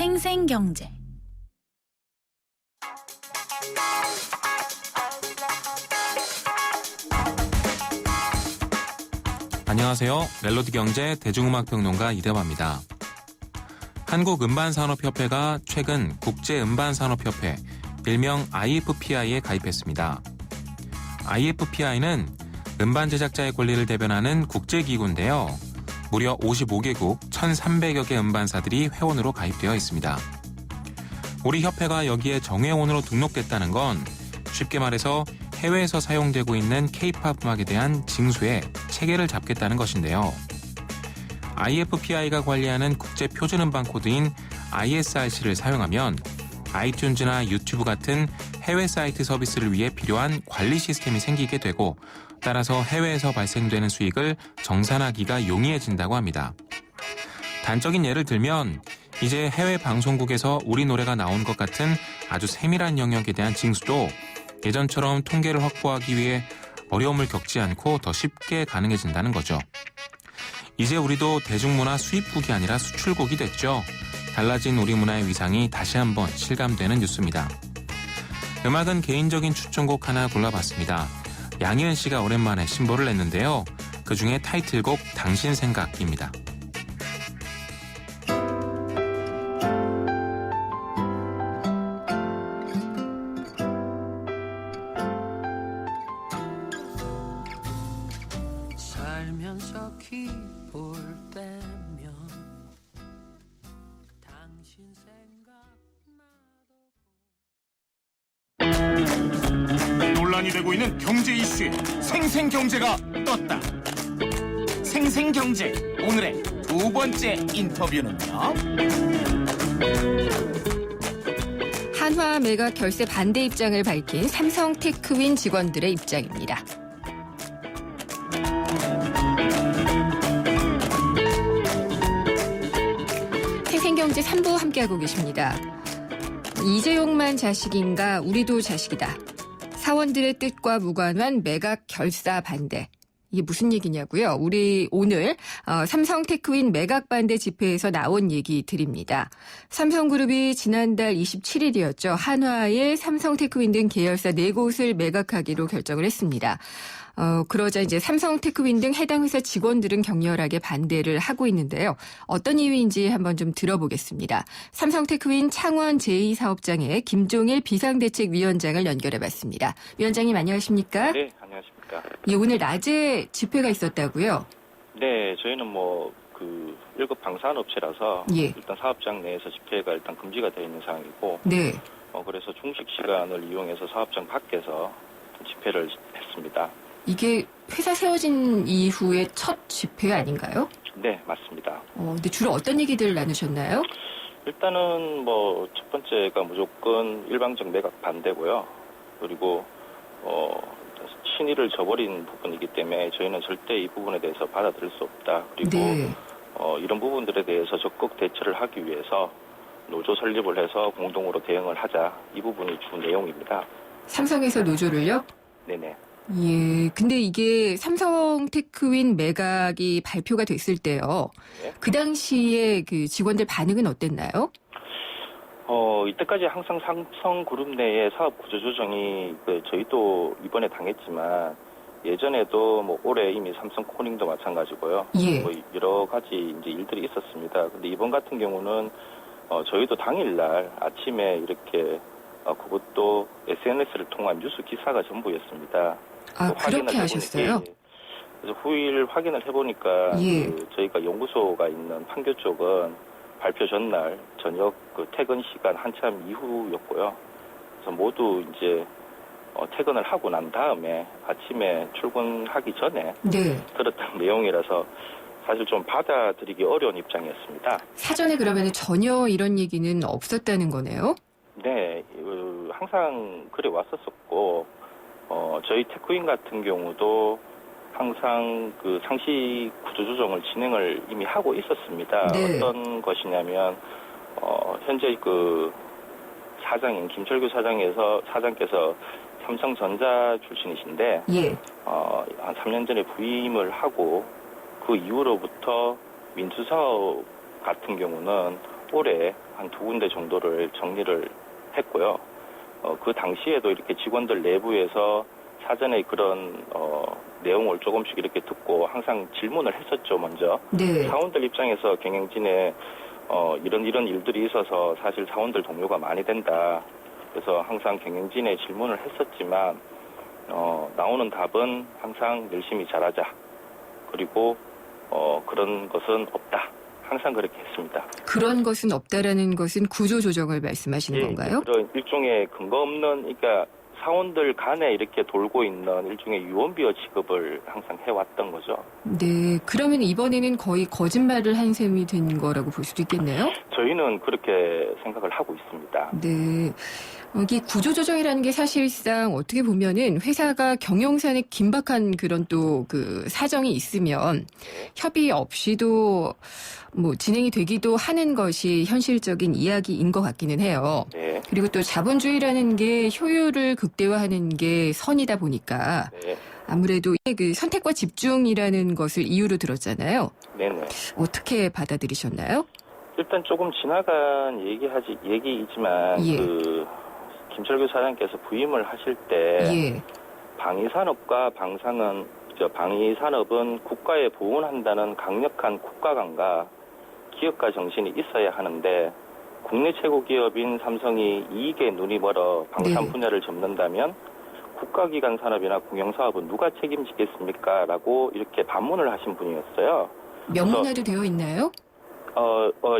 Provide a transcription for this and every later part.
생생경제. 안녕하세요. 멜로디경제 대중음악평론가 이대화입니다. 한국음반산업협회가 최근 국제음반산업협회, 일명 IFPI에 가입했습니다. IFPI는 음반 제작자의 권리를 대변하는 국제기구인데요. 무려 55개국 1,300여 개 음반사들이 회원으로 가입되어 있습니다. 우리 협회가 여기에 정회원으로 등록됐다는 건 쉽게 말해서 해외에서 사용되고 있는 K-POP 음악에 대한 징수에 체계를 잡겠다는 것인데요. IFPI가 관리하는 국제 표준 음반 코드인 ISRC를 사용하면 아이튠즈나 유튜브 같은 해외 사이트 서비스를 위해 필요한 관리 시스템이 생기게 되고, 따라서 해외에서 발생되는 수익을 정산하기가 용이해진다고 합니다. 단적인 예를 들면 이제 해외 방송국에서 우리 노래가 나온 것 같은 아주 세밀한 영역에 대한 징수도 예전처럼 통계를 확보하기 위해 어려움을 겪지 않고 더 쉽게 가능해진다는 거죠. 이제 우리도 대중문화 수입국이 아니라 수출국이 됐죠. 달라진 우리 문화의 위상이 다시 한번 실감되는 뉴스입니다. 음악은 개인적인 추천곡 하나 골라봤습니다. 양희은 씨가 오랜만에 신보를 냈는데요. 그중에 타이틀곡 당신 생각입니다. 살면서 기쁠 때면 당신 생각나도. 논란이 되고 있는 경제 이슈에 생생경제가 떴다. 생생경제 오늘의 두 번째 인터뷰는요. 한화 매각 결세 반대 입장을 밝힌 삼성 테크윈 직원들의 입장입니다. 생생경제 3부 함께하고 계십니다. 이재용만 자식인가 우리도 자식이다. 사원들의 뜻과 무관한 매각 결사 반대. 이게 무슨 얘기냐고요? 우리 오늘 삼성 테크윈 매각 반대 집회에서 나온 얘기 드립니다. 삼성그룹이 지난달 27일이었죠. 한화의 삼성 테크윈 등 계열사 4곳을 매각하기로 결정을 했습니다. 그러자 이제 삼성 테크윈 등 해당 회사 직원들은 격렬하게 반대를 하고 있는데요. 어떤 이유인지 한번 좀 들어보겠습니다. 삼성 테크윈 창원 제2사업장의 김종일 비상대책위원장을 연결해봤습니다. 위원장님 안녕하십니까? 네, 안녕하십니까. 예, 오늘 낮에 집회가 있었다고요? 네, 저희는 1급 방산업체라서 예. 일단 사업장 내에서 집회가 일단 금지가 되어 있는 상황이고, 네. 그래서 중식 시간을 이용해서 사업장 밖에서 집회를 했습니다. 이게 회사 세워진 이후에 첫 집회 아닌가요? 네, 맞습니다. 근데 주로 어떤 얘기들 나누셨나요? 일단은 첫 번째가 무조건 일방적 매각 반대고요. 그리고 친위를 저버린 부분이기 때문에 저희는 절대 이 부분에 대해서 받아들일 수 없다. 그리고 네. 이런 부분들에 대해서 적극 대처를 하기 위해서 노조 설립을 해서 공동으로 대응을 하자. 이 부분이 주 내용입니다. 삼성에서 노조를요? 네네. 예. 근데 이게 삼성 테크윈 매각이 발표가 됐을 때요. 네. 그 당시에 그 직원들 반응은 어땠나요? 이때까지 항상 삼성그룹 내의 사업 구조 조정이 저희도 이번에 당했지만 예전에도 올해 이미 삼성 코닝도 마찬가지고요. 예. 여러 가지 이제 일들이 있었습니다. 근데 이번 같은 경우는 저희도 당일날 아침에 이렇게 그것도 SNS를 통한 뉴스 기사가 전부였습니다. 아, 그렇게 하셨어요? 그래서 후일 확인을 해보니까 예. 저희가 연구소가 있는 판교 쪽은 발표 전날 저녁 퇴근 시간 한참 이후였고요. 그래서 모두 이제 퇴근을 하고 난 다음에 아침에 출근하기 전에 네. 들었던 내용이라서 사실 좀 받아들이기 어려운 입장이었습니다. 사전에 그러면 전혀 이런 얘기는 없었다는 거네요? 네, 항상 그래 왔었었고, 저희 테크윈 같은 경우도 항상 그 상시 구조조정을 진행을 이미 하고 있었습니다. 네. 어떤 것이냐면, 현재 사장인 김철규 사장께서 삼성전자 출신이신데, 예. 한 3년 전에 부임을 하고, 그 이후로부터 민주사업 같은 경우는 올해 한 2군데 정도를 정리를 했고요. 그 당시에도 이렇게 직원들 내부에서 사전에 그런 내용을 조금씩 이렇게 듣고 항상 질문을 했었죠. 먼저 네. 사원들 입장에서 경영진에 이런 일들이 있어서 사실 사원들 동료가 많이 된다. 그래서 항상 경영진에 질문을 했었지만 나오는 답은 항상 열심히 잘하자. 그리고 그런 것은 없다. 항상 그렇게 했습니다. 그런 것은 없다라는 것은 구조조정을 말씀하시는 건가요? 그런 일종의 근거 없는, 그러니까 사원들 간에 이렇게 돌고 있는 일종의 유언비어 취급을 항상 해왔던 거죠. 네. 그러면 이번에는 거의 거짓말을 한 셈이 된 거라고 볼 수도 있겠네요? 저희는 그렇게 생각을 하고 있습니다. 네. 이 구조조정이라는 게 사실상 어떻게 보면은 회사가 경영상의 긴박한 그런 또 그 사정이 있으면 협의 없이도 뭐 진행이 되기도 하는 것이 현실적인 이야기인 것 같기는 해요. 네. 그리고 또 자본주의라는 게 효율을 극대화하는 게 선이다 보니까 네. 아무래도 그 선택과 집중이라는 것을 이유로 들었잖아요. 네네. 어떻게 받아들이셨나요? 일단 조금 지나간 얘기이지만 예. 김철규 사장께서 부임을 하실 때 예. 방위산업과 방위산업은 국가에 보훈한다는 강력한 국가관과 기업가 정신이 있어야 하는데 국내 최고 기업인 삼성이 이익에 눈이 멀어 방산 네. 분야를 접는다면 국가기관 산업이나 공영사업은 누가 책임지겠습니까? 라고 이렇게 반문을 하신 분이었어요. 명문화도 되어 있나요?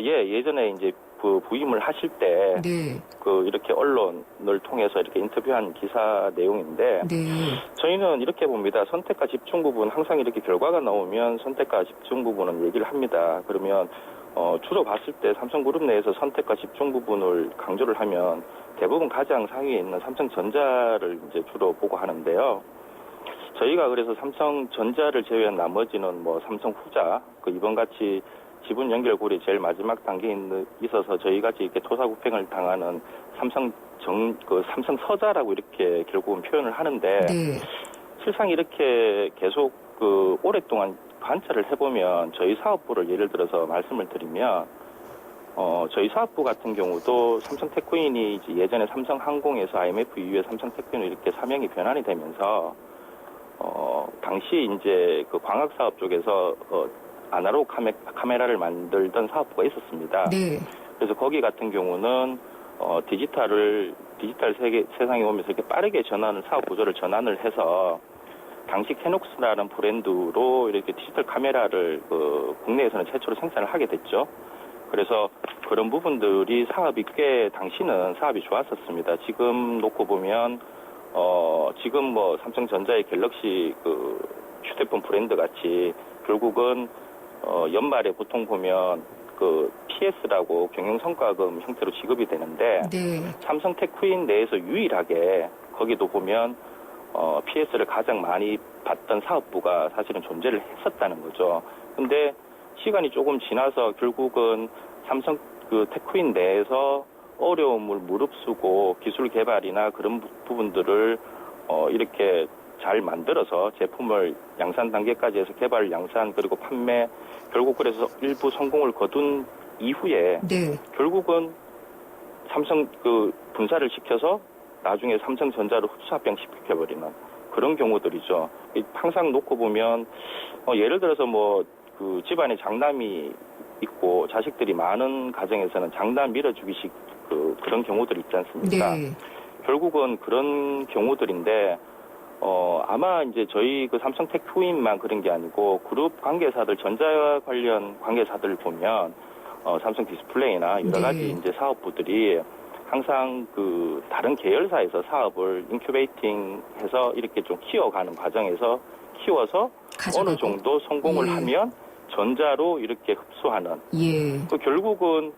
예, 예전에 이제 부임을 하실 때 네. 이렇게 언론을 통해서 이렇게 인터뷰한 기사 내용인데 네. 저희는 이렇게 봅니다. 선택과 집중 부분 항상 이렇게 결과가 나오면 선택과 집중 부분은 얘기를 합니다. 그러면 주로 봤을 때 삼성그룹 내에서 선택과 집중 부분을 강조를 하면 대부분 가장 상위에 있는 삼성전자를 이제 주로 보고 하는데요. 저희가 그래서 삼성전자를 제외한 나머지는 뭐 삼성후자, 이번 같이 지분 연결고리 제일 마지막 단계에 있어서 저희같이 이렇게 토사구팽을 당하는 삼성서자라고 이렇게 결국은 표현을 하는데 네. 실상 이렇게 계속 오랫동안 관찰을 해보면 저희 사업부를 예를 들어서 말씀을 드리면 저희 사업부 같은 경우도 삼성테크윈이 이제 예전에 삼성항공에서 IMF 이후에 삼성테크윈으로 이렇게 사명이 변환이 되면서 당시 이제 광학 사업 쪽에서 아날로그 카메라를 만들던 사업부가 있었습니다. 네. 그래서 거기 같은 경우는 디지털 세상에 오면서 이렇게 빠르게 사업 구조를 전환을 해서 당시 캐녹스라는 브랜드로 이렇게 디지털 카메라를 국내에서는 최초로 생산을 하게 됐죠. 그래서 그런 부분들이 당시는 사업이 좋았었습니다. 지금 놓고 보면 지금 뭐 삼성전자의 갤럭시 휴대폰 브랜드 같이 결국은 연말에 보통 보면 PS라고 경영성과금 형태로 지급이 되는데 네. 삼성테크윈 내에서 유일하게 거기도 보면 PS를 가장 많이 받던 사업부가 사실은 존재를 했었다는 거죠. 근데 시간이 조금 지나서 결국은 삼성 테크윈 내에서 어려움을 무릅쓰고 기술 개발이나 그런 부분들을 이렇게 잘 만들어서 제품을 양산 단계까지 해서 개발, 양산 그리고 판매 결국 그래서 일부 성공을 거둔 이후에 네. 결국은 삼성 분사를 시켜서 나중에 삼성전자로 흡수 합병시켜버리는 그런 경우들이죠. 항상 놓고 보면 예를 들어서 집안에 장남이 있고 자식들이 많은 가정에서는 장남 밀어주기식 그런 경우들 있지 않습니까? 네. 결국은 그런 경우들인데 아마 이제 저희 삼성테크윈만 그런 게 아니고 그룹 관계사들 전자 관련 관계사들을 보면 삼성 디스플레이나 여러 가지 이제 사업부들이 항상 다른 계열사에서 사업을 인큐베이팅해서 이렇게 좀 키워가는 과정에서 키워서 가져가고. 어느 정도 성공을 예. 하면 전자로 이렇게 흡수하는. 예. 결국은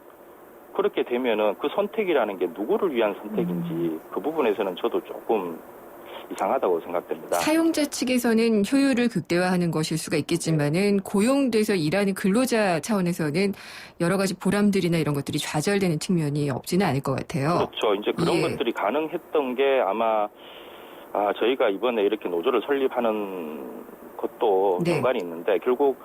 그렇게 되면은 그 선택이라는 게 누구를 위한 선택인지 그 부분에서는 저도 조금 이상하다고 생각됩니다. 사용자 측에서는 효율을 극대화하는 것일 수가 있겠지만은 고용돼서 일하는 근로자 차원에서는 여러 가지 보람들이나 이런 것들이 좌절되는 측면이 없지는 않을 것 같아요. 그렇죠. 이제 그런 예. 것들이 가능했던 게 아마 저희가 이번에 이렇게 노조를 설립하는 것도 네. 연관이 있는데 결국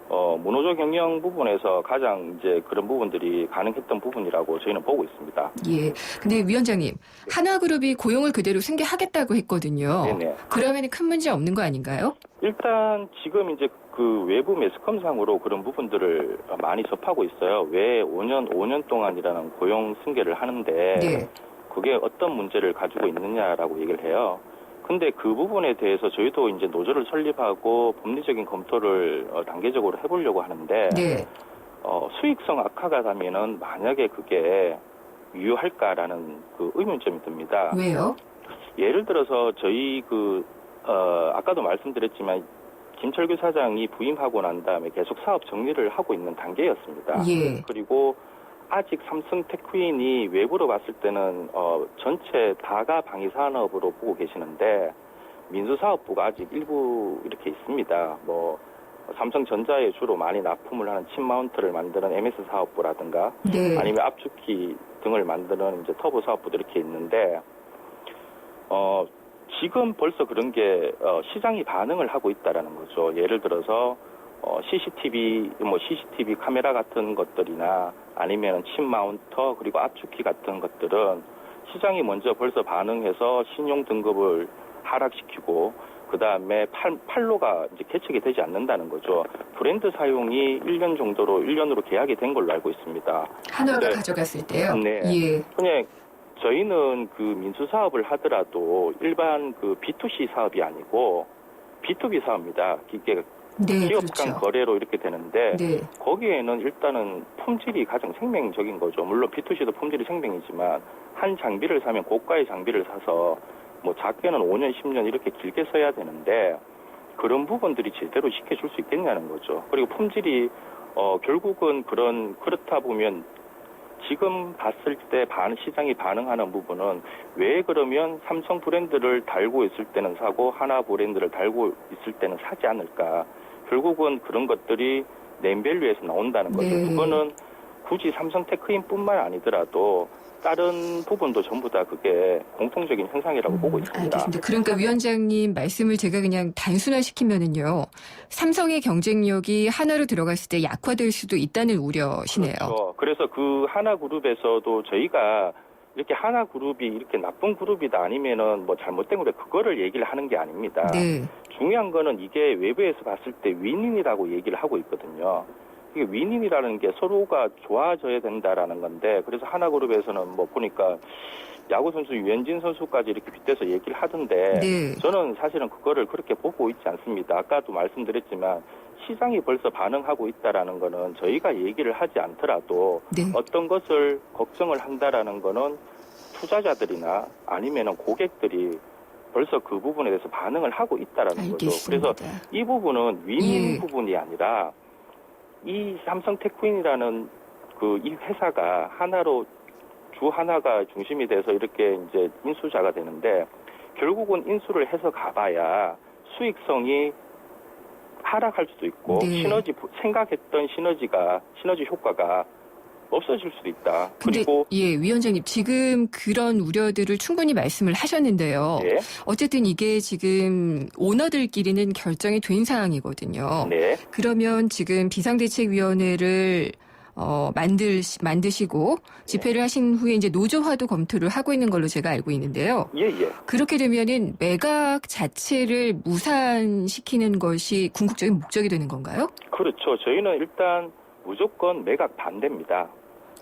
문호조 경영 부분에서 가장 이제 그런 부분들이 가능했던 부분이라고 저희는 보고 있습니다. 예. 근데 위원장님, 하나그룹이 고용을 그대로 승계하겠다고 했거든요. 네네. 그러면 큰 문제 없는 거 아닌가요? 일단 지금 이제 그 외부 매스컴상으로 그런 부분들을 많이 접하고 있어요. 왜 5년 동안이라는 고용 승계를 하는데 네. 그게 어떤 문제를 가지고 있느냐라고 얘기를 해요. 근데 그 부분에 대해서 저희도 이제 노조를 설립하고 법리적인 검토를 단계적으로 해보려고 하는데 네. 수익성 악화가 가면은 만약에 그게 유효할까라는 그 의문점이 듭니다. 왜요? 예를 들어서 저희 아까도 말씀드렸지만 김철규 사장이 부임하고 난 다음에 계속 사업 정리를 하고 있는 단계였습니다. 예. 그리고 아직 삼성 테크윈이 외부로 봤을 때는 전체 다가 방위 산업으로 보고 계시는데 민수사업부가 아직 일부 이렇게 있습니다. 뭐 삼성전자에 주로 많이 납품을 하는 칩 마운트를 만드는 MS 사업부라든가 네. 아니면 압축기 등을 만드는 이제 터보 사업부도 이렇게 있는데 지금 벌써 그런 게 시장이 반응을 하고 있다라는 거죠. 예를 들어서 CCTV 카메라 같은 것들이나 아니면 칩 마운터 그리고 압축기 같은 것들은 시장이 먼저 벌써 반응해서 신용 등급을 하락시키고 그 다음에 판로가 이제 개척이 되지 않는다는 거죠. 브랜드 사용이 1년으로 계약이 된 걸로 알고 있습니다. 한화가 네. 가져갔을 때요? 네. 예. 그냥 저희는 그 민수 사업을 하더라도 일반 그 B2C 사업이 아니고 B2B 사업입니다. 이게 네, 기업 간 그렇죠. 거래로 이렇게 되는데 네. 거기에는 일단은 품질이 가장 생명적인 거죠. 물론 B2C도 품질이 생명이지만 한 장비를 사면 고가의 장비를 사서 뭐 작게는 5년, 10년 이렇게 길게 써야 되는데 그런 부분들이 제대로 시켜줄 수 있겠냐는 거죠. 그리고 품질이 결국은 그렇다 보면 지금 봤을 때 시장이 반응하는 부분은 왜 그러면 삼성 브랜드를 달고 있을 때는 사고 하나 브랜드를 달고 있을 때는 사지 않을까. 결국은 그런 것들이 네임밸류에서 나온다는 거죠. 네. 그거는 굳이 삼성 테크인뿐만 아니더라도 다른 부분도 전부 다 그게 공통적인 현상이라고 보고 있습니다. 알겠습니다. 그러니까 위원장님 말씀을 제가 그냥 단순화시키면은요. 삼성의 경쟁력이 하나로 들어갔을 때 약화될 수도 있다는 우려시네요. 그렇죠. 그래서 그 하나그룹에서도 저희가 이렇게 하나그룹이 이렇게 나쁜 그룹이다 아니면은 뭐 잘못된 거래 그거를 얘기를 하는 게 아닙니다. 네. 중요한 거는 이게 외부에서 봤을 때 윈윈이라고 얘기를 하고 있거든요. 이게 윈윈이라는 게 서로가 좋아져야 된다라는 건데 그래서 하나그룹에서는 뭐 보니까 야구 선수 유현진 선수까지 이렇게 빗대서 얘기를 하던데 네. 저는 사실은 그거를 그렇게 보고 있지 않습니다. 아까도 말씀드렸지만 시장이 벌써 반응하고 있다라는 거는 저희가 얘기를 하지 않더라도 네. 어떤 것을 걱정을 한다라는 거는 투자자들이나 아니면은 고객들이 벌써 그 부분에 대해서 반응을 하고 있다라는 거죠. 알겠습니다. 그래서 이 부분은 윈윈 예. 부분이 아니라 이 삼성 테크윈이라는 이 회사가 주 하나가 중심이 돼서 이렇게 이제 인수자가 되는데 결국은 인수를 해서 가봐야 수익성이 하락할 수도 있고 네. 생각했던 시너지 효과가 없어질 수도 있다. 근데 그리고 위원장님 지금 그런 우려들을 충분히 말씀을 하셨는데요. 네, 어쨌든 이게 지금 오너들끼리는 결정이 된 사항이거든요. 네, 그러면 지금 비상대책위원회를 만드시고 집회를 하신 후에 이제 노조화도 검토를 하고 있는 걸로 제가 알고 있는데요. 예. 그렇게 되면은 매각 자체를 무산시키는 것이 궁극적인 목적이 되는 건가요? 그렇죠. 저희는 일단 무조건 매각 반대입니다.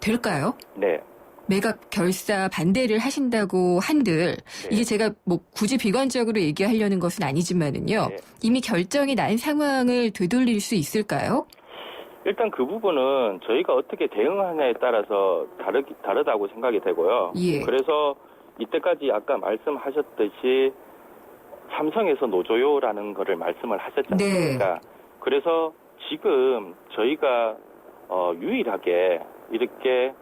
될까요? 네. 매각 결사 반대를 하신다고 한들 네. 이게 제가 뭐 굳이 비관적으로 얘기하려는 것은 아니지만은요. 네. 이미 결정이 난 상황을 되돌릴 수 있을까요? 일단 그 부분은 저희가 어떻게 대응하냐에 따라서 다르다고 생각이 되고요. 예. 그래서 이때까지 아까 말씀하셨듯이 삼성에서 노조요라는 거를 말씀을 하셨지 않습니까? 네. 그래서 지금 저희가 유일하게 이렇게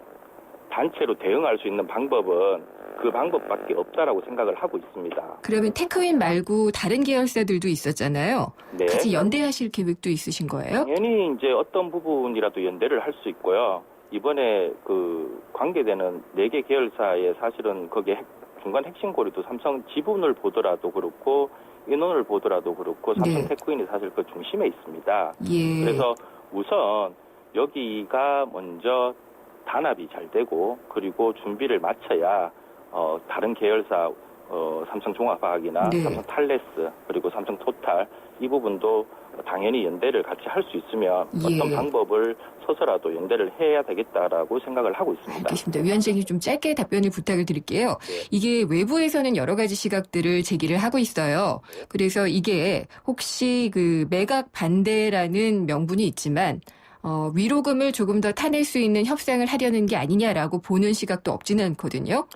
단체로 대응할 수 있는 방법은 그 방법밖에 없다라고 생각을 하고 있습니다. 그러면 테크윈 말고 다른 계열사들도 있었잖아요. 네. 같이 연대하실 계획도 있으신 거예요? 당연히 이제 어떤 부분이라도 연대를 할 수 있고요. 이번에 관계되는 4개 계열사에 사실은 거기에 중간 핵심 고리도 삼성 지분을 보더라도 그렇고 인원을 보더라도 그렇고 삼성 네. 테크윈이 사실 그 중심에 있습니다. 예. 그래서 우선 여기가 먼저 단합이 잘 되고 그리고 준비를 마쳐야 다른 계열사 삼성종합화학이나 네. 삼성 탈레스 그리고 삼성 토탈 이 부분도 당연히 연대를 같이 할 수 있으면 예. 어떤 방법을 서서라도 연대를 해야 되겠다라고 생각을 하고 있습니다. 알겠습니다. 위원장님 좀 짧게 답변을 부탁을 드릴게요. 네. 이게 외부에서는 여러 가지 시각들을 제기를 하고 있어요. 그래서 이게 혹시 그 매각 반대라는 명분이 있지만 위로금을 조금 더 타낼 수 있는 협상을 하려는 게 아니냐라고 보는 시각도 없지는 않거든요.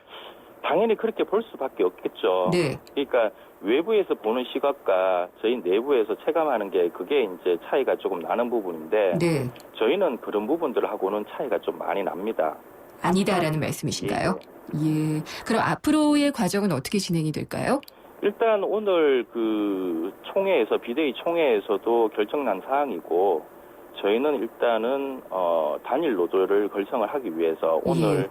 당연히 그렇게 볼 수밖에 없겠죠. 네. 그러니까 외부에서 보는 시각과 저희 내부에서 체감하는 게 그게 이제 차이가 조금 나는 부분인데 네. 저희는 그런 부분들하고는 차이가 좀 많이 납니다. 아니다라는 말씀이신가요? 예. 그럼 앞으로의 과정은 어떻게 진행이 될까요? 일단 오늘 그 총회에서 비대위 총회에서도 결정난 사항이고 저희는 일단은 단일 노조를 결성을 하기 위해서 오늘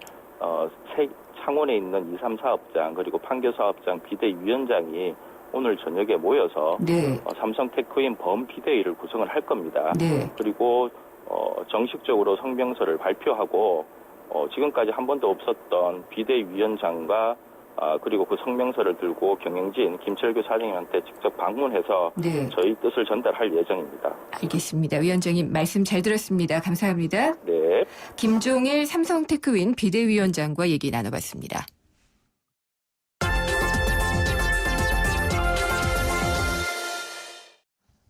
창원에 있는 2, 3 사업장 그리고 판교 사업장 비대위원장이 오늘 저녁에 모여서 네. 삼성 테크윈 범비대위를 구성을 할 겁니다. 네. 그리고 정식적으로 성명서를 발표하고 지금까지 한 번도 없었던 비대위원장과 그리고 그 성명서를 들고 경영진 김철규 사장님한테 직접 방문해서 네. 저희 뜻을 전달할 예정입니다. 알겠습니다. 위원장님 말씀 잘 들었습니다. 감사합니다. 네. 김종일 삼성테크윈 비대위원장과 얘기 나눠봤습니다.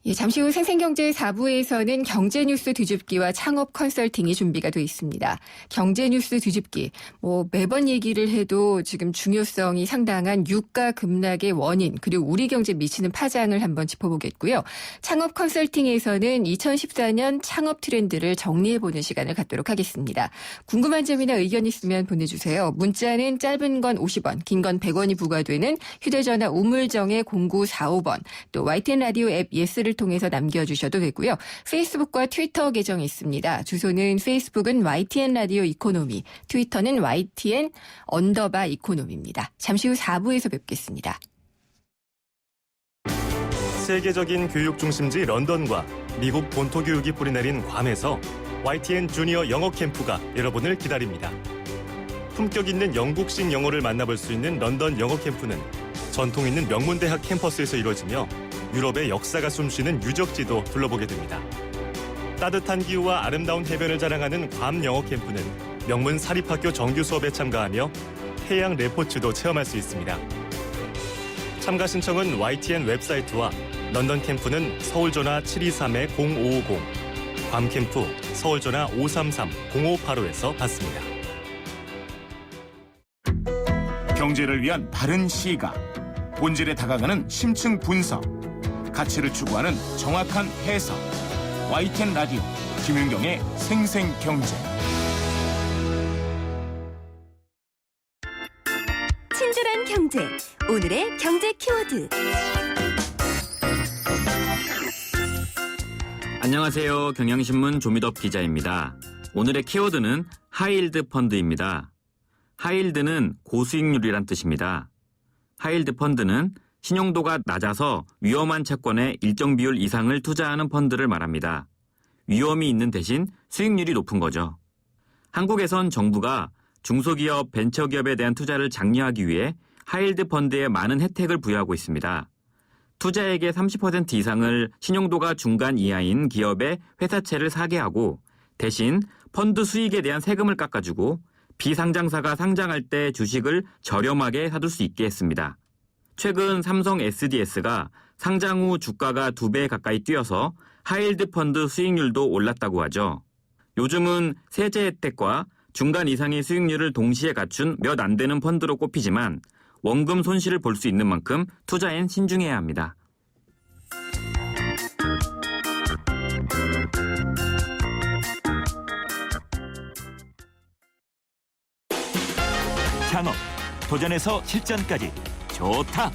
예, 잠시 후 생생경제 4부에서는 경제뉴스 뒤집기와 창업 컨설팅이 준비가 돼 있습니다. 경제뉴스 뒤집기, 매번 얘기를 해도 지금 중요성이 상당한 유가 급락의 원인 그리고 우리 경제에 미치는 파장을 한번 짚어보겠고요. 창업 컨설팅에서는 2014년 창업 트렌드를 정리해보는 시간을 갖도록 하겠습니다. 궁금한 점이나 의견 있으면 보내주세요. 문자는 짧은 건 50원, 긴 건 100원이 부과되는 휴대전화 우물정의 0945번, 또 YTN 라디오 앱 예스를 통해서 남겨주셔도 되고요. 페이스북과 트위터 계정이 있습니다. 주소는 페이스북은 YTN 라디오 이코노미, 트위터는 YTN_이코노미입니다. 잠시 후 4부에서 뵙겠습니다. 세계적인 교육 중심지 런던과 미국 본토 교육이 뿌리내린 괌에서 YTN 주니어 영어 캠프가 여러분을 기다립니다. 품격 있는 영국식 영어를 만나볼 수 있는 런던 영어 캠프는 전통 있는 명문대학 캠퍼스에서 이루어지며 유럽의 역사가 숨쉬는 유적지도 둘러보게 됩니다. 따뜻한 기후와 아름다운 해변을 자랑하는 괌 영어 캠프는 명문 사립학교 정규 수업에 참가하며 해양 레포츠도 체험할 수 있습니다. 참가 신청은 YTN 웹사이트와 런던 캠프는 서울 전화 723-0550, 괌 캠프 서울 전화 533-0585에서 받습니다. 경제를 위한 바른 시각, 본질에 다가가는 심층 분석, 가치를 추구하는 정확한 해석. YTN 라디오 김윤경의 생생경제. 친절한 경제, 오늘의 경제 키워드. 안녕하세요. 경향신문 조미덕 기자입니다. 오늘의 키워드는 하이힐드 펀드입니다. 하이힐드는 고수익률이란 뜻입니다. 하이힐드 펀드는 신용도가 낮아서 위험한 채권에 일정 비율 이상을 투자하는 펀드를 말합니다. 위험이 있는 대신 수익률이 높은 거죠. 한국에선 정부가 중소기업, 벤처기업에 대한 투자를 장려하기 위해 하이힐드 펀드에 많은 혜택을 부여하고 있습니다. 투자액의 30% 이상을 신용도가 중간 이하인 기업의 회사채를 사게 하고 대신 펀드 수익에 대한 세금을 깎아주고 비상장사가 상장할 때 주식을 저렴하게 사둘 수 있게 했습니다. 최근 삼성 SDS가 상장 후 주가가 2배 가까이 뛰어서 하이힐드 펀드 수익률도 올랐다고 하죠. 요즘은 세제 혜택과 중간 이상의 수익률을 동시에 갖춘 몇 안 되는 펀드로 꼽히지만 원금 손실을 볼 수 있는 만큼 투자엔 신중해야 합니다. 창업, 도전에서 실전까지 좋다.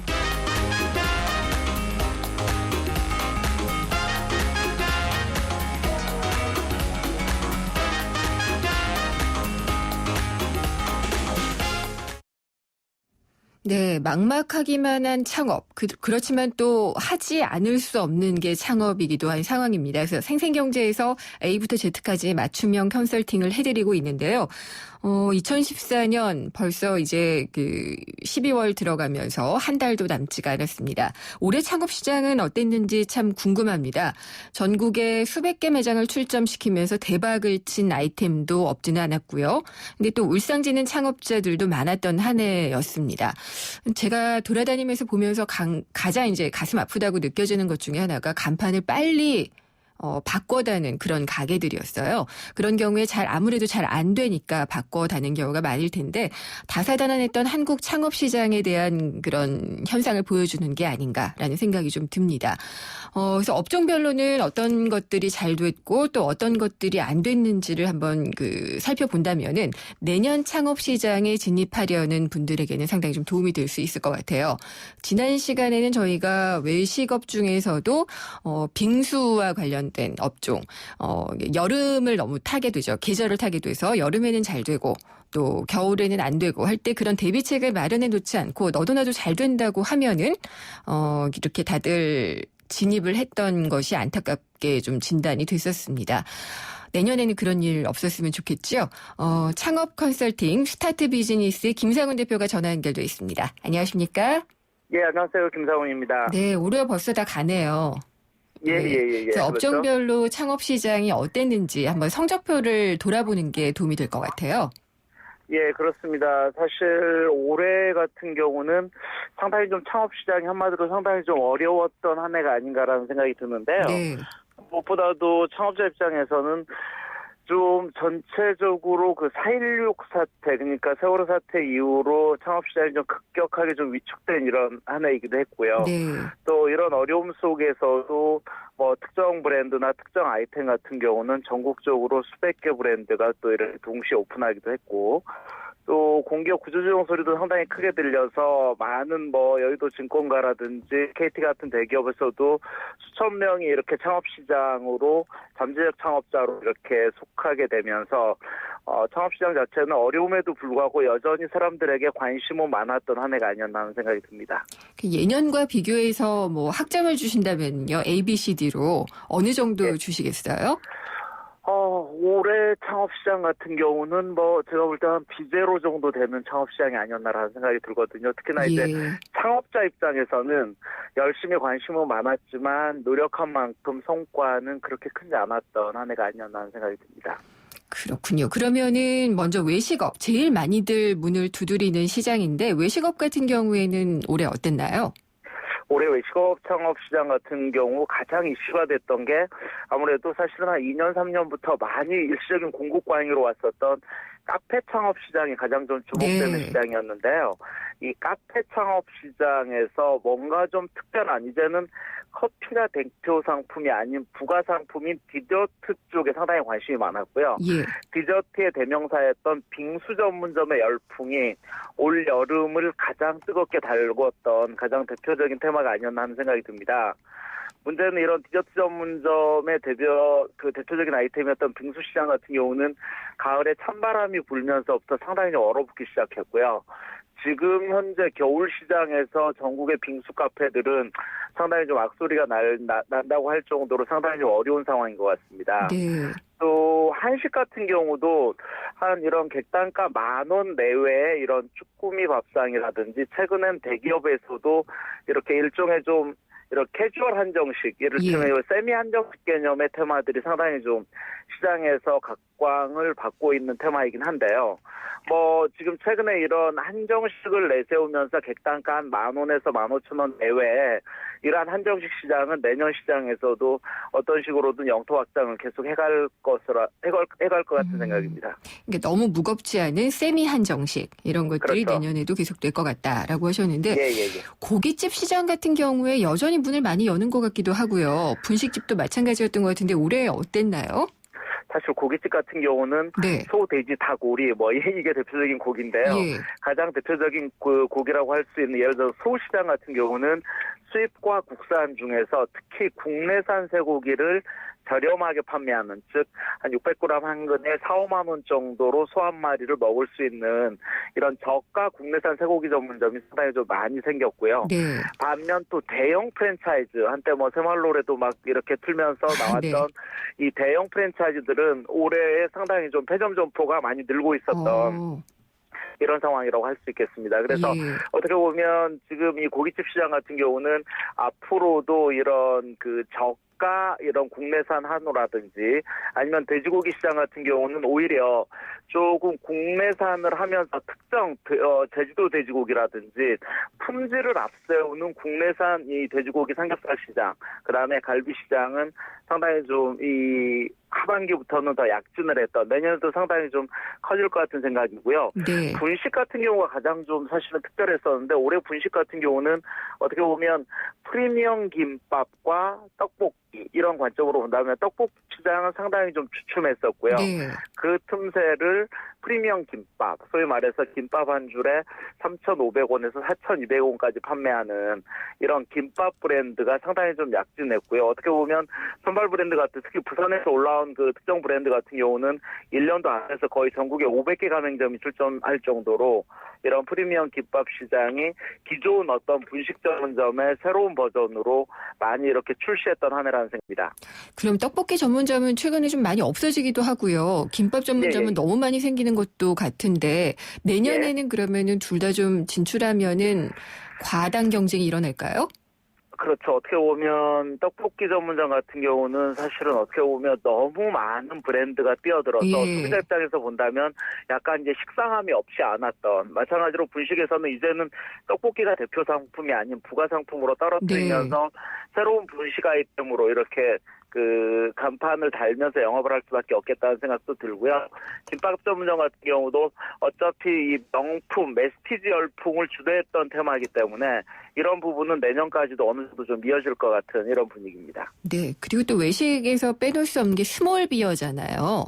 네, 막막하기만 한 창업. 그렇지만 또 하지 않을 수 없는 게 창업이기도 한 상황입니다. 그래서 생생경제에서 A부터 Z까지 맞춤형 컨설팅을 해드리고 있는데요. 2014년 벌써 이제 12월 들어가면서 한 달도 남지가 않았습니다. 올해 창업 시장은 어땠는지 참 궁금합니다. 전국에 수백 개 매장을 출점시키면서 대박을 친 아이템도 없지는 않았고요. 근데 또 울상지는 창업자들도 많았던 한 해였습니다. 제가 돌아다니면서 보면서 가장 이제 가슴 아프다고 느껴지는 것 중에 하나가 간판을 빨리 바꿔다는 그런 가게들이었어요. 그런 경우에 아무래도 잘 안 되니까 바꿔다는 경우가 많을 텐데 다사다난했던 한국 창업 시장에 대한 그런 현상을 보여주는 게 아닌가라는 생각이 좀 듭니다. 그래서 업종별로는 어떤 것들이 잘 됐고 또 어떤 것들이 안 됐는지를 한번 살펴본다면은 내년 창업 시장에 진입하려는 분들에게는 상당히 좀 도움이 될 수 있을 것 같아요. 지난 시간에는 저희가 외식업 중에서도 빙수와 관련된 업종, 여름을 너무 타게 되죠. 계절을 타게 돼서 여름에는 잘 되고 또 겨울에는 안 되고 할 때 그런 대비책을 마련해 놓지 않고 너도 나도 잘 된다고 하면은 이렇게 다들 진입을 했던 것이 안타깝게 좀 진단이 됐었습니다. 내년에는 그런 일 없었으면 좋겠죠. 창업 컨설팅 스타트 비즈니스 김상훈 대표가 전화 연결돼 있습니다. 안녕하십니까? 예, 안녕하세요. 김상훈입니다. 네, 올해 벌써 다 가네요. 예. 그래서 그렇죠? 업종별로 창업 시장이 어땠는지 한번 성적표를 돌아보는 게 도움이 될 것 같아요. 예, 그렇습니다. 사실 올해 같은 경우는 상당히 좀 창업 시장이 한마디로 상당히 좀 어려웠던 한 해가 아닌가라는 생각이 드는데요. 네. 무엇보다도 창업자 입장에서는 좀 전체적으로 4.16 사태, 그러니까 세월호 사태 이후로 창업 시장이 좀 급격하게 좀 위축된 이런 한 해이기도 했고요. 네. 또 이런 어려움 속에서도 특정 브랜드나 특정 아이템 같은 경우는 전국적으로 수백 개 브랜드가 또 이렇게 동시에 오픈하기도 했고, 또 공기업 구조조정 소리도 상당히 크게 들려서 많은 여의도 증권가라든지 KT 같은 대기업에서도 수천 명이 이렇게 창업 시장으로 잠재적 창업자로 이렇게 속하게 되면서 창업 시장 자체는 어려움에도 불구하고 여전히 사람들에게 관심은 많았던 한 해가 아니었나 하는 생각이 듭니다. 예년과 비교해서 학점을 주신다면요, A, B, C, D로 어느 정도 네. 주시겠어요? 올해 창업시장 같은 경우는 제가 볼 때 한 비제로 정도 되는 창업시장이 아니었나라는 생각이 들거든요. 특히나 이제 창업자 입장에서는 열심히 관심은 많았지만 노력한 만큼 성과는 그렇게 크지 않았던 한 해가 아니었나 하는 생각이 듭니다. 그렇군요. 그러면은 먼저 외식업, 제일 많이들 문을 두드리는 시장인데 외식업 같은 경우에는 올해 어땠나요? 올해 외식업 창업 시장 같은 경우 가장 이슈가 됐던 게 아무래도 사실은 한 2년, 3년부터 많이 일시적인 공급 과잉으로 왔었던 카페 창업 시장이 가장 좀 주목되는 시장이었는데요. 이 카페 창업 시장에서 뭔가 좀 특별한, 이제는 커피가 대표 상품이 아닌 부가 상품인 디저트 쪽에 상당히 관심이 많았고요. 예. 디저트의 대명사였던 빙수 전문점의 열풍이 올 여름을 가장 뜨겁게 달궜던 가장 대표적인 테마가 아니었나 하는 생각이 듭니다. 문제는 이런 디저트 전문점의 대표적인 아이템이었던 빙수 시장 같은 경우는 가을에 찬바람이 불면서부터 상당히 좀 얼어붙기 시작했고요. 지금 현재 겨울 시장에서 전국의 빙수 카페들은 상당히 좀 악소리가 난다고 할 정도로 상당히 좀 어려운 상황인 것 같습니다. 네. 또 한식 같은 경우도 한 이런 객단가 10,000원 내외의 이런 쭈꾸미 밥상이라든지 최근엔 대기업에서도 이렇게 일종의 좀 이런 캐주얼 한정식, 예를 들면 세미 한정식 개념의 테마들이 상당히 좀 시장에서 각광을 받고 있는 테마이긴 한데요. 지금 최근에 이런 한정식을 내세우면서 객단가 한 10,000원에서 15,000원 내외에 이러한 한정식 시장은 내년 시장에서도 어떤 식으로든 영토 확장을 계속 해갈 것 같은 생각입니다. 그러니까 너무 무겁지 않은 세미 한정식 이런 것들이 그렇죠. 내년에도 계속될 것 같다라고 하셨는데 예. 고깃집 시장 같은 경우에 여전히 문을 많이 여는 것 같기도 하고요. 분식집도 마찬가지였던 것 같은데 올해 어땠나요? 사실 고깃집 같은 경우는 소, 돼지, 닭, 오리 이게 대표적인 고기인데요. 가장 대표적인 고기라고 할 수 있는 예를 들어 소 시장 같은 경우는 수입과 국산 중에서 특히 국내산 쇠고기를 저렴하게 판매하는, 즉 한 600g 한 근에 4, 5만 원 정도로 소 한 마리를 먹을 수 있는 이런 저가 국내산 쇠고기 전문점이 상당히 좀 많이 생겼고요. 네. 반면 또 대형 프랜차이즈, 한때 뭐 새말로래도 막 이렇게 틀면서 나왔던 이 대형 프랜차이즈들은 올해 상당히 좀 폐점 점포가 많이 늘고 있었던 이런 상황이라고 할 수 있겠습니다. 그래서 어떻게 보면 지금 이 고깃집 시장 같은 경우는 앞으로도 이런 그 저가 이런 국내산 한우라든지 아니면 돼지고기 시장 같은 경우는 오히려 조금 국내산을 하면서 특정 제주도 돼지고기라든지 품질을 앞세우는 국내산 이 돼지고기 삼겹살 시장, 그다음에 갈비 시장은 상당히 좀 이 하반기부터는 더 약진을 했던, 내년에도 상당히 좀 커질 것 같은 생각이고요. 네. 분식 같은 경우가 가장 좀 사실은 특별했었는데 올해 분식 같은 경우는 어떻게 보면 프리미엄 김밥과 떡볶이 이런 관점으로 본다면 떡볶이 시장은 상당히 좀 주춤했었고요. 네. 그 틈새를 프리미엄 김밥, 소위 말해서 김밥 한 줄에 3,500원에서 4,200원까지 판매하는 이런 김밥 브랜드가 상당히 좀 약진했고요. 어떻게 보면 선발 브랜드 같은, 특히 부산에서 올라온 그 특정 브랜드 같은 경우는 1년도 안에서 거의 전국에 500개 가맹점이 출전할 정도로 이런 프리미엄 김밥 시장이 기존 어떤 분식 전문점의 새로운 버전으로 많이 이렇게 출시했던 한 해라는 생각입니다. 그럼 떡볶이 전문점은 최근에 좀 많이 없어지기도 하고요. 김밥 전문점은 너무 많이 생기는 것도 같은데 내년에는 그러면은 둘 다 좀 진출하면은 과당 경쟁이 일어날까요? 그렇죠. 어떻게 보면 떡볶이 전문점 같은 경우는 사실은 어떻게 보면 너무 많은 브랜드가 뛰어들어서 소비자 입장에서 본다면 약간 이제 식상함이 없지 않았던, 마찬가지로 분식에서는 이제는 떡볶이가 대표 상품이 아닌 부가 상품으로 떨어뜨리면서 새로운 분식 아이템으로 이렇게 그 간판을 달면서 영업을 할 수밖에 없겠다는 생각도 들고요. 김밥 전문점 같은 경우도 어차피 이 명품, 메스티지 열풍을 주도했던 테마이기 때문에 이런 부분은 내년까지도 어느 정도 좀 이어질 것 같은 이런 분위기입니다. 네. 그리고 또 외식에서 빼놓을 수 없는 게 스몰 비어잖아요.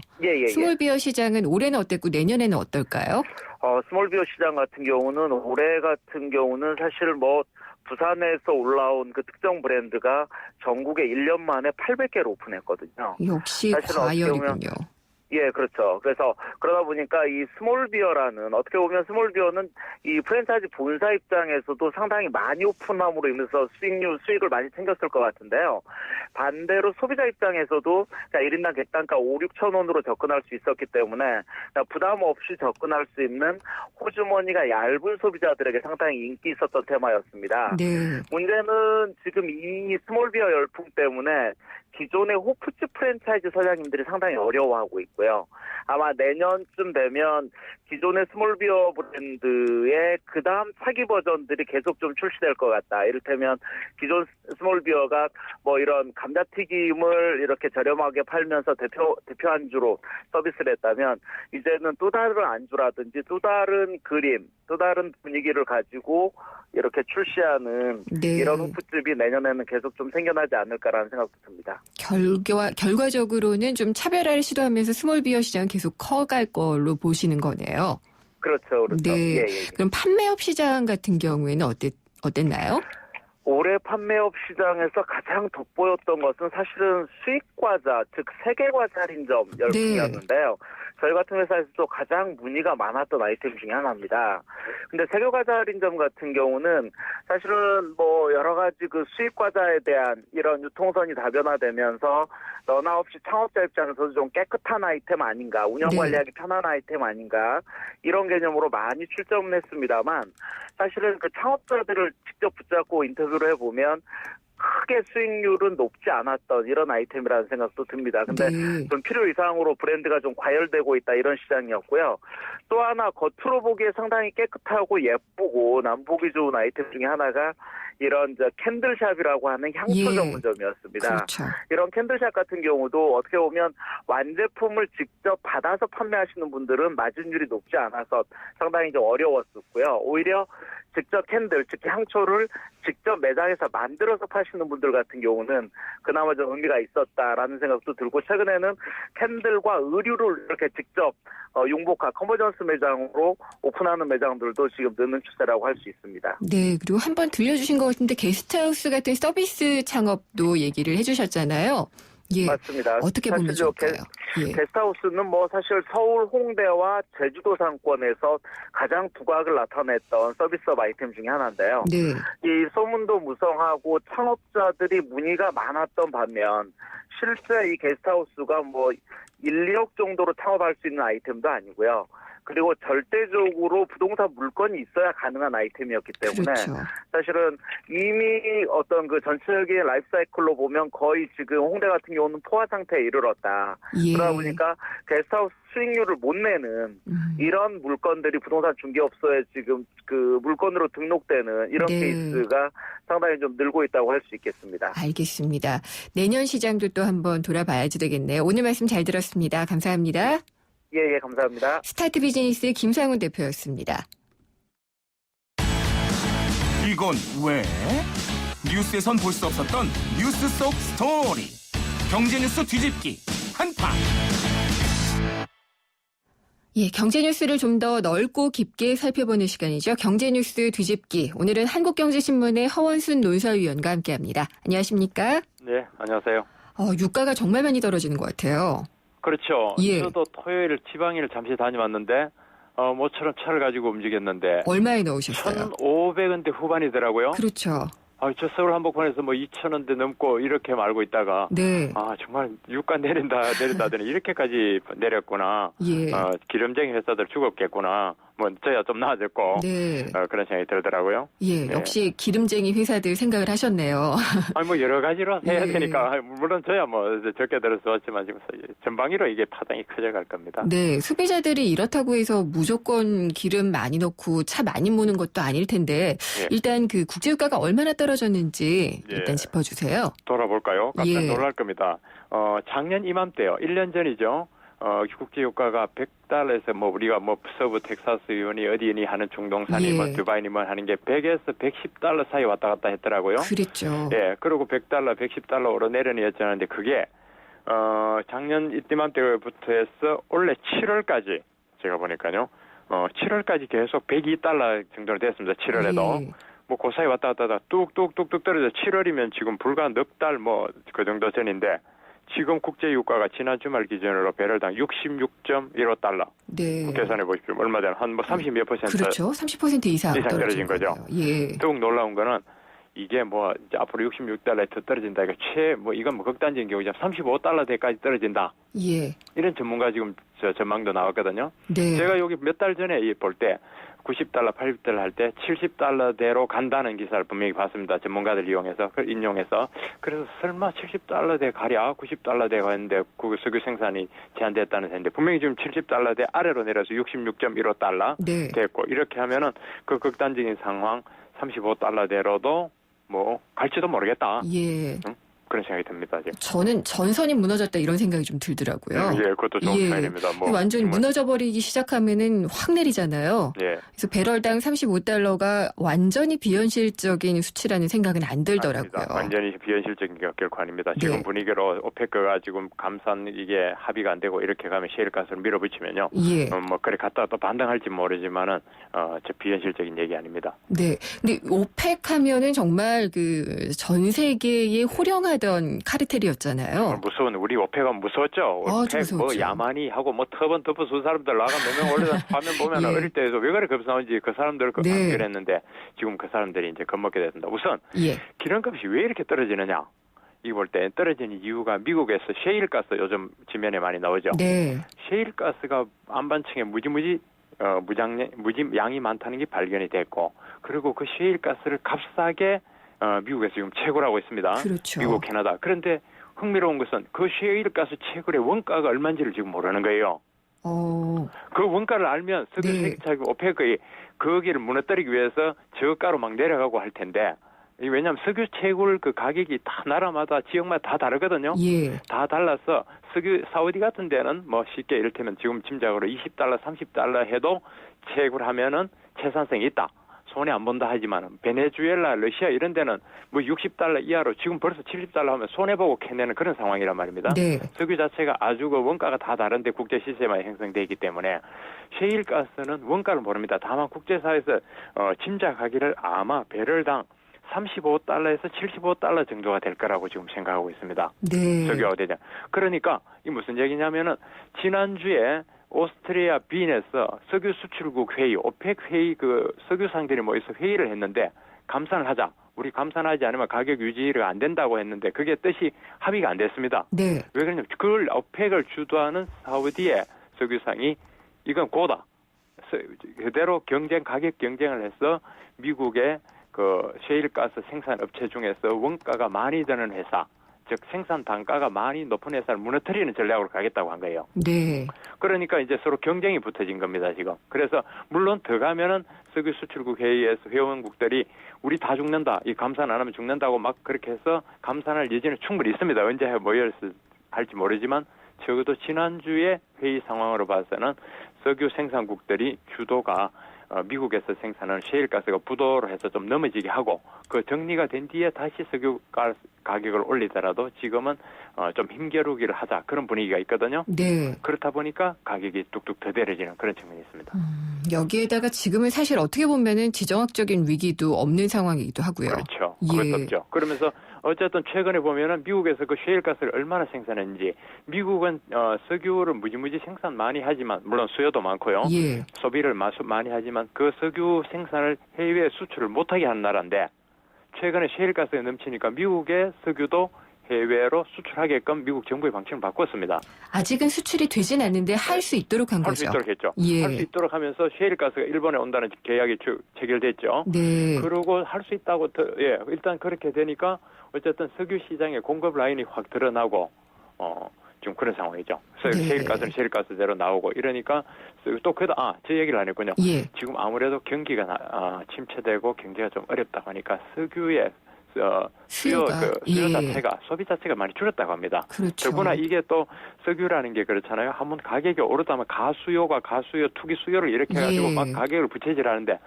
스몰 비어 시장은 올해는 어땠고 내년에는 어떨까요? 스몰 비어 시장 같은 경우는 올해 같은 경우는 사실 뭐 부산에서 올라온 그 특정 브랜드가 전국에 1년 만에 800개를 오픈했거든요. 역시 과열이군요. 예, 그렇죠. 그래서 그러다 보니까 이 스몰비어라는, 어떻게 보면 스몰비어는 이 프랜차이즈 본사 입장에서도 상당히 많이 오픈함으로 인해서 수익을 많이 챙겼을 것 같은데요. 반대로 소비자 입장에서도 1인당 객단가 5, 6천 원으로 접근할 수 있었기 때문에 부담 없이 접근할 수 있는 호주머니가 얇은 소비자들에게 상당히 인기 있었던 테마였습니다. 네. 문제는 지금 이 스몰비어 열풍 때문에 기존의 호프집 프랜차이즈 사장님들이 상당히 어려워하고 있고요. 아마 내년쯤 되면 기존의 스몰비어 브랜드의 그 다음 차기 버전들이 계속 좀 출시될 것 같다. 이를테면 기존 스몰비어가 뭐 이런 감자튀김을 이렇게 저렴하게 팔면서 대표 안주로 서비스를 했다면 이제는 또 다른 안주라든지 또 다른 그림, 또 다른 분위기를 가지고 이렇게 출시하는 이런 호프집이 내년에는 계속 좀 생겨나지 않을까라는 생각도 듭니다. 결과적으로는 좀 차별화를 시도하면서 스몰비어 시장은 계속 커갈 걸로 보시는 거네요. 그렇죠. 네. 그럼 판매업 시장 같은 경우에는 어땠나요? 올해 판매업 시장에서 가장 돋보였던 것은 사실은 수익과자, 즉 세계과자 할인점 열풍이었는데요. 저희 같은 회사에서도 가장 문의가 많았던 아이템 중에 하나입니다. 근데 세계과자 할인점 같은 경우는 사실은 뭐 여러 가지 그 수익과자에 대한 이런 유통선이 다변화되면서 너나 없이 창업자 입장에서도 좀 깨끗한 아이템 아닌가, 운영 관리하기 편한 아이템 아닌가, 이런 개념으로 많이 출점을 했습니다만 사실은 그 창업자들을 직접 붙잡고 인터뷰를 해보면 크게 수익률은 높지 않았던 이런 아이템이라는 생각도 듭니다. 근데 좀 필요 이상으로 브랜드가 좀 과열되고 있다, 이런 시장이었고요. 또 하나 겉으로 보기에 상당히 깨끗하고 예쁘고 남보기 좋은 아이템 중에 하나가 이런 캔들샵이라고 하는 향수 전문점이었습니다. 그렇죠. 이런 캔들샵 같은 경우도 어떻게 보면 완제품을 직접 받아서 판매하시는 분들은 마진율이 높지 않아서 상당히 좀 어려웠었고요. 오히려 직접 캔들, 특히 향초를 직접 매장에서 만들어서 파시는 분들 같은 경우는 그나마 좀 의미가 있었다라는 생각도 들고, 최근에는 캔들과 의류를 이렇게 직접 융복한 컨버전스 매장으로 오픈하는 매장들도 지금 느는 추세라고 할 수 있습니다. 네, 그리고 한번 들려주신 것 같은데 게스트하우스 같은 서비스 창업도 얘기를 해주셨잖아요. 예, 맞습니다. 어떻게 보면 좋을까요? 예. 게스트하우스는 뭐 사실 서울 홍대와 제주도 상권에서 가장 두각을 나타냈던 서비스업 아이템 중에 하나인데요. 네. 이 소문도 무성하고 창업자들이 문의가 많았던 반면 실제 이 게스트하우스가 뭐 1, 2억 정도로 창업할 수 있는 아이템도 아니고요. 그리고 절대적으로 부동산 물건이 있어야 가능한 아이템이었기 때문에 그렇죠. 사실은 이미 어떤 그 전체적인 라이프 사이클로 보면 거의 지금 홍대 같은 경우는 포화 상태에 이르렀다. 예. 그러다 보니까 게스트하우스 수익률을 못 내는 이런 물건들이 부동산 중개업소에 지금 그 물건으로 등록되는 이런 네. 케이스가 상당히 좀 늘고 있다고 할 수 있겠습니다. 알겠습니다. 내년 시장도 또 한번 돌아봐야지 되겠네요. 오늘 말씀 잘 들었습니다. 감사합니다. 예, 감사합니다. 스타트 비즈니스의 김상훈 대표였습니다. 이건 왜? 뉴스에선 볼 수 없었던 뉴스 속 스토리. 경제 뉴스 뒤집기 한판. 예, 경제 뉴스를 좀 더 넓고 깊게 살펴보는 시간이죠. 경제 뉴스 뒤집기. 오늘은 한국경제신문의 허원순 논설위원과 함께합니다. 안녕하십니까? 네, 안녕하세요. 유가가 정말 많이 떨어지는 것 같아요. 그렇죠. 예. 저도 토요일 지방일 잠시 다녀왔는데 모처럼 차를 가지고 움직였는데 얼마에 넣으셨어요? 1,500원대 후반이더라고요. 그렇죠. 저 서울 한복판에서 뭐 2,000원대 넘고 이렇게 말고 있다가 네. 정말 유가 내린다더니 이렇게까지 내렸구나. 예. 기름쟁이 회사들 죽었겠구나. 뭐 저야 좀 나아졌고 네. 그런 생각이 들더라고요. 예, 네. 역시 기름쟁이 회사들 생각을 하셨네요. 뭐 여러 가지로 해야 예. 되니까 물론 저야 뭐 적게 들어서 왔지만 지금 전방위로 이게 파장이 커져갈 겁니다. 네, 소비자들이 이렇다고 해서 무조건 기름 많이 넣고 차 많이 모는 것도 아닐 텐데 예. 일단 그 국제유가가 얼마나 떨어졌는지 예. 일단 짚어주세요. 돌아볼까요? 깜짝 예. 놀랄 겁니다. 작년 이맘때요. 1년 전이죠. 국제유가가 100달러에서 뭐 우리가 뭐 서부 텍사스니 어디니 하는 중동산이 예. 뭐 두바이니 뭐 하는 게 100에서 110달러 사이 왔다 갔다 했더라고요. 그랬죠. 예. 그리고 100달러, 110달러 오르내리였잖아요. 그게 작년 이맘때부터 해서 올해 7월까지 제가 보니까요. 7월까지 계속 102달러 정도로 됐습니다. 7월에도. 예. 뭐 그 사이 왔다 갔다 뚝뚝뚝뚝 떨어져 7월이면 지금 불과 넉 달 뭐 그 정도 전인데 지금 국제 유가가 지난 주말 기준으로 배럴당 66.15달러. 네. 계산해 보십시오. 얼마 전에 한 뭐 30 몇 퍼센트 그렇죠. 30% 이상 떨어진 거죠. 거예요. 예. 더욱 놀라운 거는 이게 뭐 이제 앞으로 66달러에 더 떨어진다. 이건 뭐 극단적인 경우죠. 35달러대까지 떨어진다. 예. 이런 전문가 지금 전망도 나왔거든요. 네. 제가 여기 몇 달 전에 볼 때 90달러, 80달러 할 때 70달러대로 간다는 기사를 분명히 봤습니다. 전문가들 이용해서, 인용해서. 그래서 설마 70달러대 가랴, 90달러대 가는데 그 석유 생산이 제한됐다는 생각인데 분명히 지금 70달러대 아래로 내려서 66.15달러 네. 됐고 이렇게 하면은 그 극단적인 상황 35달러대로도 뭐 갈지도 모르겠다. 예. 응? 그런 생각이 듭니다. 지금. 저는 전선이 무너졌다 이런 생각이 좀 들더라고요. 예, 그것도 좋은 생각입니다. 뭐 완전히 정말. 무너져버리기 시작하면은 확 내리잖아요. 예. 그래서 배럴당 35달러가 완전히 비현실적인 수치라는 생각은 안 들더라고요. 아닙니다. 완전히 비현실적인 게 결코 아닙니다. 지금 네. 분위기로 오페크가 지금 감산 이게 합의가 안 되고 이렇게 가면 셰일가스를 밀어붙이면요. 예. 뭐 그래 갔다가 또 반등할지 모르지만은 저 비현실적인 얘기 아닙니다. 네. 근데 오펙 하면은 정말 그 전 세계에 호령하던 카르텔이었잖아요. 무서운 우리 오페가 무서웠죠. 오펙 뭐 야만이 하고 뭐 터번 덮어 쏜 사람들 나가 몇 명 올려서 화면 보면 예. 어릴 때에도 왜 그래 겁나는지 그 사람들 네. 그랬는데 지금 그 사람들이 이제 겁먹게 됐습니다. 우선 예. 기름값이 왜 이렇게 떨어지느냐? 이거 볼 때 떨어지는 이유가 미국에서 셰일가스 요즘 지면에 많이 나오죠. 네. 셰일가스가 안반층에 무지 양이 많다는 게 발견이 됐고 그리고 그 셰일가스를 값싸게 미국에서 지금 채굴하고 있습니다. 그렇죠. 미국, 캐나다. 그런데 흥미로운 것은 그 셰일가스 채굴의 원가가 얼마인지를 지금 모르는 거예요. 그 원가를 알면 오페크의 거기를 무너뜨리기 위해서 저가로 막 내려가고 할 텐데 왜냐하면 석유 채굴 그 가격이 다 나라마다 지역마다 다 다르거든요. 예. 다 달라서 석유 사우디 같은 데는 뭐 쉽게 이를테면 지금 짐작으로 20달러, 30달러 해도 채굴하면은 채산성이 있다. 손해 안 본다 하지만 베네수엘라, 러시아 이런 데는 뭐 $60 이하로 지금 벌써 $70 하면 손해 보고 캐내는 그런 상황이란 말입니다. 네. 석유 자체가 아주 그 원가가 다 다른데 국제 시세만 형성돼 있기 때문에 셰일가스는 원가를 모릅니다. 다만 국제사회에서 짐작하기를 아마 배럴당 $35에서 $75 정도가 될 거라고 지금 생각하고 있습니다. 네. 석유가 되냐. 그러니까 이 무슨 얘기냐면은 지난주에 오스트리아 빈에서 석유 수출국 회의, 오펙 회의 그 석유 상들이 모여서 회의를 했는데 감산을 하자. 우리 감산하지 않으면 가격 유지가 안 된다고 했는데 그게 뜻이 합의가 안 됐습니다. 네. 왜 그러냐면 그걸 오펙을 주도하는 사우디의 석유상이 이건 고다. 그대로 가격 경쟁을 해서 미국의 그 셰일가스 생산 업체 중에서 원가가 많이 드는 회사, 즉 생산 단가가 많이 높은 회사를 무너뜨리는 전략으로 가겠다고 한 거예요. 네. 그러니까 이제 서로 경쟁이 붙어진 겁니다, 지금. 그래서 물론 더 가면은 석유 수출국 회의에서 회원국들이 우리 다 죽는다, 이 감산 안 하면 죽는다고 막 그렇게 해서 감산할 여지는 충분히 있습니다. 언제 모여서 할지 모르지만 적어도 지난주에 회의 상황으로 봐서는 석유 생산국들이 주도가 미국에서 생산하는 셰일가스가 부도로 해서 좀 넘어지게 하고 그 정리가 된 뒤에 다시 석유 가격을 올리더라도 지금은 좀 힘겨루기를 하자 그런 분위기가 있거든요. 네. 그렇다 보니까 가격이 뚝뚝 더 내려지는 그런 측면이 있습니다. 여기에다가 지금은 사실 어떻게 보면은 지정학적인 위기도 없는 상황이기도 하고요. 그렇죠. 예. 그렇죠. 그러면서 어쨌든 최근에 보면은 미국에서 그 셰일가스를 얼마나 생산했는지 미국은 석유를 무지무지 생산 많이 하지만 물론 수요도 많고요. 예. 소비를 많이 하지만 그 석유 생산을 해외 수출을 못하게 하는 나라인데 최근에 셰일가스가 넘치니까 미국의 석유도 해외로 수출하게끔 미국 정부의 방침을 바꿨습니다. 아직은 수출이 되진 않는데 할 수 있도록 한 거죠. 할 수 있도록 했죠. 예. 할 수 있도록 하면서 셰일가스가 일본에 온다는 계약이 체결됐죠. 네. 그리고 할 수 있다고 일단 그렇게 되니까 어쨌든 석유 시장의 공급 라인이 확 드러나고 지금 그런 상황이죠. 네. 셰일가스는 셰일가스대로 나오고 이러니까 또 제 얘기를 안 했군요. 예. 지금 아무래도 경기가 침체되고 경제가 좀 어렵다고 하니까 석유의 수요 예. 자체가 소비 자체가 많이 줄었다고 합니다. 그렇죠. 더구나 이게 또 석유라는 게 그렇잖아요. 한번 가격이 오르다면 가수요가 가수요, 투기 수요를 이렇게 해가지고 예. 막 가격을 부채질하는데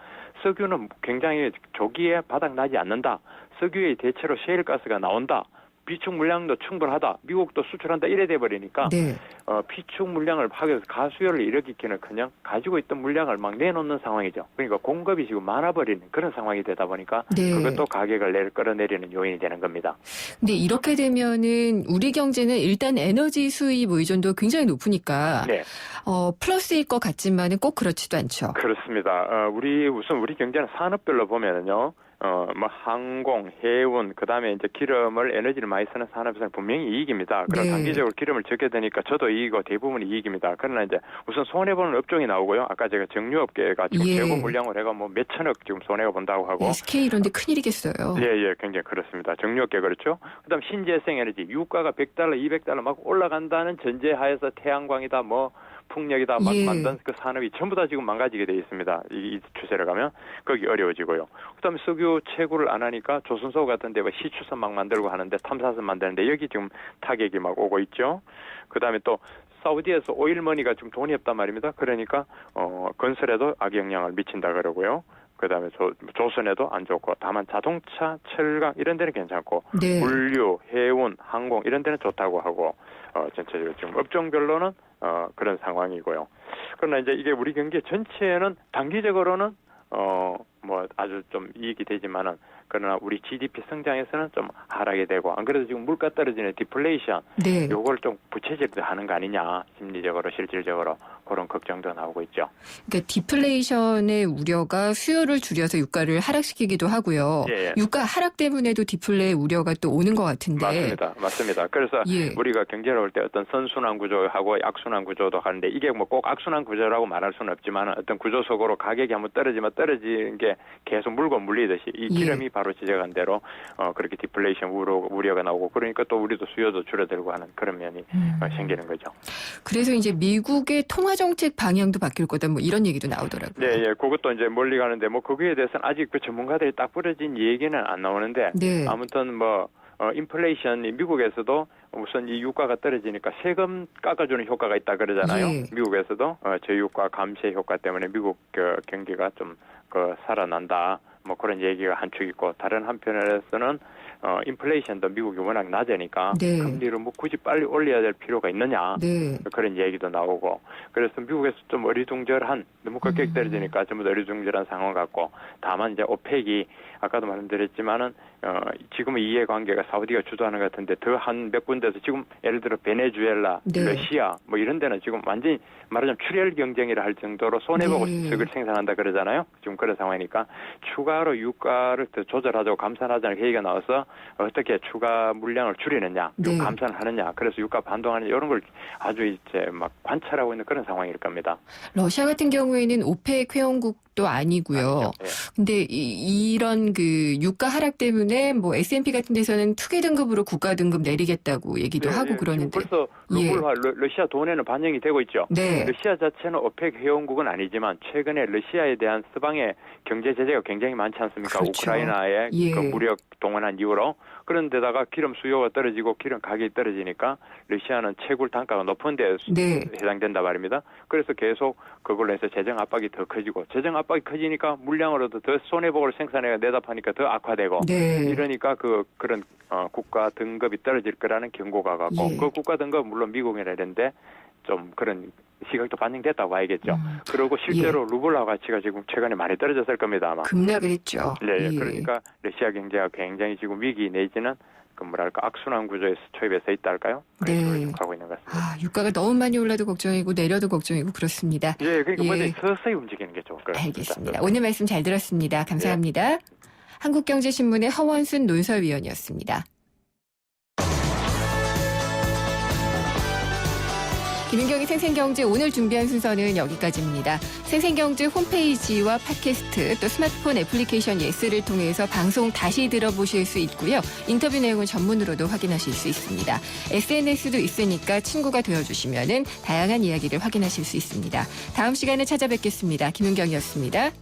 석유는 굉장히 조기에 바닥 나지 않는다. 석유의 대체로 셰일가스가 나온다. 비축 물량도 충분하다. 미국도 수출한다. 이래 돼버리니까 네. 비축 물량을 파괴해서 가수요를 일으키기는 그냥 가지고 있던 물량을 막 내놓는 상황이죠. 그러니까 공급이 지금 많아버리는 그런 상황이 되다 보니까 네. 그것도 가격을 끌어내리는 요인이 되는 겁니다. 근데 이렇게 되면은 우리 경제는 일단 에너지 수입 의존도 굉장히 높으니까 네. 플러스일 것 같지만은 꼭 그렇지도 않죠. 그렇습니다. 우리 경제는 산업별로 보면은요. 항공, 해운, 그 다음에 이제 기름을, 에너지를 많이 쓰는 산업에서는 분명히 이익입니다. 그럼 네. 단기적으로 기름을 적게 되니까 저도 이익이고 대부분 이익입니다. 그러나 이제 우선 손해보는 업종이 나오고요. 아까 제가 정유업계가 지금 예. 재고 물량을 해가 몇 천억 지금 손해가 본다고 하고. SK 이런 데 큰일이겠어요. 예, 굉장히 그렇습니다. 정유업계 그렇죠. 그 다음 신재생 에너지, 유가가 $100, $200 막 올라간다는 전제하에서 태양광이다, 풍력이다 막 예. 만든 그 산업이 전부 다 지금 망가지게 돼 있습니다. 이 추세를 가면 거기 어려워지고요. 그다음에 석유 채굴을 안 하니까 조선소 같은 데 시추선 막 만들고 하는데 탐사선 만드는데 여기 지금 타격이 막 오고 있죠. 그다음에 또 사우디에서 오일머니가 지금 돈이 없단 말입니다. 그러니까 건설에도 악영향을 미친다 그러고요. 그다음에 조선에도 안 좋고 다만 자동차, 철강 이런 데는 괜찮고 네. 물류, 해운, 항공 이런 데는 좋다고 하고 전체적으로 지금 업종별로는 그런 상황이고요. 그러나 이제 이게 우리 경제 전체는 단기적으로는 아주 좀 이익이 되지만은 그러나 우리 GDP 성장에서는 좀 하락이 되고 안 그래도 지금 물가 떨어지는 디플레이션 네. 요걸 좀 부채질하는 거 아니냐 심리적으로 실질적으로 그런 걱정도 나오고 있죠. 그러니까 디플레이션의 우려가 수요를 줄여서 유가를 하락시키기도 하고요. 예. 유가 하락 때문에도 디플레의 우려가 또 오는 것 같은데. 맞습니다. 그래서 예. 우리가 경제를 볼 때 어떤 선순환 구조하고 악순환 구조도 하는데 이게 꼭 악순환 구조라고 말할 수는 없지만 어떤 구조 속으로 가격이 한번 떨어지는 게 계속 물고 물리듯이 이 기름이 예. 바로 지적한 대로 그렇게 디플레이션 우려가 나오고 그러니까 또 우리도 수요도 줄어들고 하는 그런 면이 생기는 거죠. 그래서 이제 미국의 통화정책 방향도 바뀔 거다 이런 얘기도 나오더라고요. 네, 그것도 이제 멀리 가는데 거기에 대해서는 아직 그 전문가들이 딱 부러진 얘기는 안 나오는데 네. 아무튼 인플레이션이 미국에서도 우선 이 유가가 떨어지니까 세금 깎아주는 효과가 있다 그러잖아요. 예. 미국에서도 저유가 감세 효과 때문에 미국 경기가 좀 살아난다. 뭐 그런 얘기가 한 축 있고 다른 한편에서는 인플레이션도 미국이 워낙 낮으니까 네. 금리를 뭐 굳이 빨리 올려야 될 필요가 있느냐 네. 그런 얘기도 나오고 그래서 미국에서 좀 어리둥절한 너무 급격히 떨어지니까 전부 다 어리둥절한 상황 같고 다만 이제 오펙이 아까도 말씀드렸지만은 지금은 이해관계가 사우디가 주도하는 것 같은데 더 한 몇 군데서 지금 예를 들어 베네수엘라, 네. 러시아 뭐 이런 데는 지금 완전히 말하자면 출혈 경쟁이라 할 정도로 손해보고 네. 석을 생산한다 그러잖아요. 지금 그런 상황이니까 추가로 유가를 더 조절하자고 감산하자는 회의가 나와서 어떻게 추가 물량을 줄이느냐, 네. 감산을 하느냐, 그래서 유가 반동하느냐 이런 걸 아주 이제 막 관찰하고 있는 그런 상황일 겁니다. 러시아 같은 경우에는 오펙 회원국도 아니고요. 예. 근데 이런 그 유가 하락 때문에 뭐 S&P 같은 데서는 투기 등급으로 국가 등급 내리겠다고 얘기도 하고 그러는데. 지금 벌써 루블화 러시아 돈에는 반영이 되고 있죠. 네. 러시아 자체는 오펙 회원국은 아니지만 최근에 러시아에 대한 서방의 경제 제재가 굉장히 많지 않습니까? 그렇죠. 우크라이나에 예. 그 무력 동원한 이후로 그런데다가 기름 수요가 떨어지고 기름 가격이 떨어지니까 러시아는 채굴 단가가 높은 데 네. 해당된다 말입니다. 그래서 계속 그걸로 해서 재정 압박이 더 커지고 재정 압박이 커지니까 물량으로도 더 손해보고를 생산해가 내다 파니까 더 악화되고 네. 이러니까 그런 국가 등급이 떨어질 거라는 경고가 갖고 예. 그 국가 등급 물론 미국이나 이런데 좀 그런 시각도 반영됐다고 봐야겠죠. 그리고 실제로 루블화 가치가 지금 최근에 많이 떨어졌을 겁니다 아마. 급락을 했죠. 네, 예. 그러니까 러시아 경제가 굉장히 지금 위기 내지는 그 뭐랄까 악순환 구조에서 초입해서 있다 할까요? 네. 하고 있는 것 같습니다. 아, 유가가 너무 많이 올라도 걱정이고 내려도 걱정이고 그렇습니다. 예, 그러니까 예. 먼저 서서히 움직이는 게 좋을 것 같습니다. 알겠습니다. 오늘 말씀 잘 들었습니다. 감사합니다. 한국경제신문의 허원순 논설위원이었습니다. 김윤경의 생생경제 오늘 준비한 순서는 여기까지입니다. 생생경제 홈페이지와 팟캐스트 또 스마트폰 애플리케이션 예스를 통해서 방송 다시 들어보실 수 있고요. 인터뷰 내용은 전문으로도 확인하실 수 있습니다. SNS도 있으니까 친구가 되어주시면은 다양한 이야기를 확인하실 수 있습니다. 다음 시간에 찾아뵙겠습니다. 김윤경이었습니다.